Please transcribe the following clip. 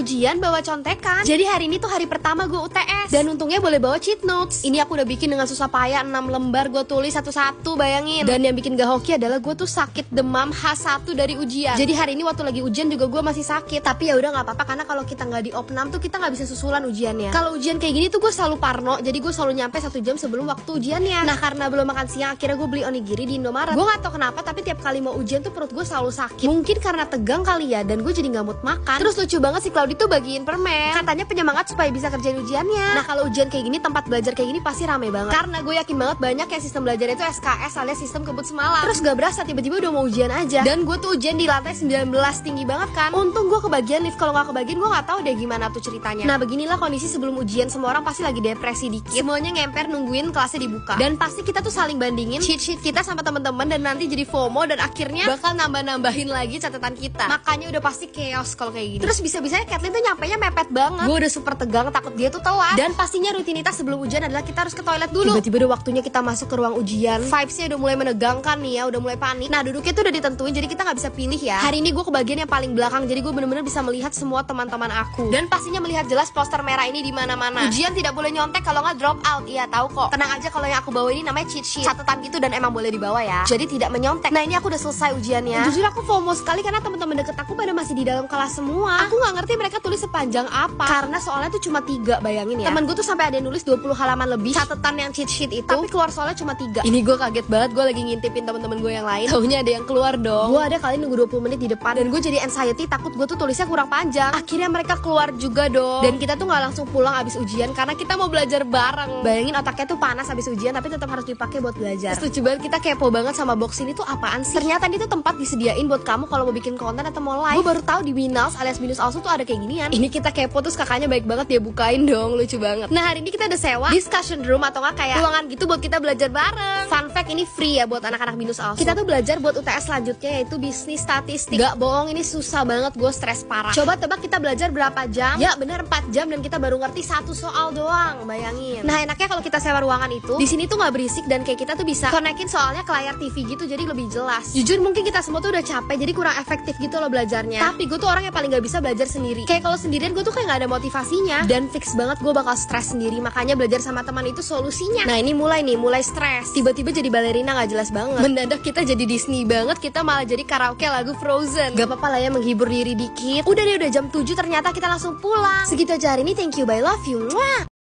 ujian bawa contekan. Jadi hari ini tuh hari pertama gue UTS. Dan untungnya boleh bawa cheat notes. Ini aku udah bikin dengan susah payah 6 lembar gue tulis satu-satu, bayangin. Dan yang bikin gak hoki adalah gue tuh sakit demam H1 dari ujian. Jadi hari ini waktu lagi ujian juga gue masih sakit. Tapi ya udah nggak apa-apa karena kalau kita nggak di op 6 tuh kita nggak bisa susulan ujiannya. Kalau ujian kayak gini tuh gue selalu parno. Jadi gue selalu nyampe 1 jam sebelum waktu ujiannya. Nah karena belum makan siang akhirnya gue beli onigiri di Indomaret. Gue gak tau kenapa tapi tiap kali mau ujian tuh perut gue selalu sakit. Mungkin karena tegang kali ya, dan gue jadi nggak mood makan. Terus lucu banget si Claudi tuh bagiin permen, katanya penyemangat supaya bisa kerjain ujiannya. Nah kalau ujian kayak gini, tempat belajar kayak gini pasti rame banget. Karena gue yakin banget banyak yang sistem belajar itu SKS alias sistem kebut semalam. Terus gak berasa tiba-tiba udah mau ujian aja. Dan gue tuh ujian di lantai 19, tinggi banget kan. Untung gue kebagian lift, kalau nggak kebagian gue nggak tahu deh gimana tuh ceritanya. Nah beginilah kondisi sebelum ujian, semua orang pasti lagi depresi dikit. Semuanya ngemper nungguin kelasnya dibuka. Dan pasti kita tuh saling bandingin cheat sheet kita sama teman-teman, dan nanti jadi FOMO dan akhirnya bakal nambah-nambahin lagi catatan kita. Makanya udah pasti chaos kalau kayak gini. Terus bisa-bisanya Kathleen tuh nyampenya mepet banget. Gue udah super tegang, takut dia tuh telat. Dan pastinya rutinitas sebelum ujian adalah kita harus ke toilet dulu. Tiba-tiba udah waktunya kita masuk ke ruang ujian. Vibesnya udah mulai menegangkan nih ya, udah mulai panik. Nah duduknya tuh udah ditentuin, jadi kita nggak bisa pilih ya. Hari ini gue ke bagian yang paling belakang, jadi gue bener-bener bisa melihat semua teman-teman aku. Dan pastinya melihat jelas poster merah ini di mana-mana. Ujian tidak boleh nyontek, kalau nggak drop out. Iya tahu kok. Tenang aja, kalau yang aku bawa ini namanya cheat sheet, catatan gitu, dan emang boleh dibawa ya. Jadi tidak menyontek. Nah ini aku udah selesai ujiannya. Jujur aku FOMO sekali karena teman-teman deket aku pada masih di dalam kelas semua. Aku nggak ngerti mereka tulis sepanjang apa. Karena soalnya tuh cuma 3, bayangin ya. Temen gue tuh sampai ada yang nulis 20 halaman lebih catatan yang cheat sheet itu, tapi keluar soalnya cuma 3. Ini gue kaget banget, gue lagi ngintipin temen-temen gue yang lain. Taunya ada yang keluar dong. Gue ada kali nunggu 20 menit di depan, dan gue jadi anxiety, takut gue tuh tulisnya kurang panjang. Akhirnya mereka keluar juga dong. Dan kita tuh nggak langsung pulang abis ujian karena kita mau belajar bareng. Bayangin otaknya tuh panas abis ujian tapi tetap harus dipakai buat belajar. Setuju banget, kita kepo banget sama box ini tuh apaan sih. Ternyata ini tuh tempat disediain buat kamu kalau mau bikin konten atau mau live. Gue baru tahu di Winals alias Binus Also tuh ada kayak ginian. Ini kita kepo, terus kakaknya baik banget, dia bukain dong, lucu banget. Nah hari ini kita ada sewa discussion room atau nggak kayak ruangan gitu buat kita belajar bareng. Fun fact, ini free ya buat anak-anak Binus Also. Kita tuh belajar buat UTS selanjutnya yaitu bisnis statistik. Gak bohong, ini susah banget, gue stres parah. Coba tebak kita belajar berapa jam? Ya bener 4 jam, dan kita baru ngerti 1 soal doang, bayangin. Nah enaknya kalau kita sewa ruangan itu, di sini tuh nggak berisik, dan kayak kita tuh bisa konekin soalnya ke layar TV gitu, jadi lebih jelas. Jujur mungkin kita semua tuh udah capek, jadi kurang efektif gitu loh belajarnya. Tapi gue tuh orang yang paling gak bisa belajar sendiri. Kayak kalau sendirian gue tuh kayak gak ada motivasinya, dan fix banget gue bakal stres sendiri. Makanya belajar sama teman itu solusinya. Nah ini mulai stres. Tiba-tiba jadi balerina gak jelas banget. Mendadak kita jadi Disney banget, kita malah jadi karaoke lagu Frozen. Gak apa-apa lah ya, menghibur diri dikit. Udah deh, udah jam 7 ternyata kita langsung pulang. Segitu aja hari ini, thank you, bye, love you. Mwah!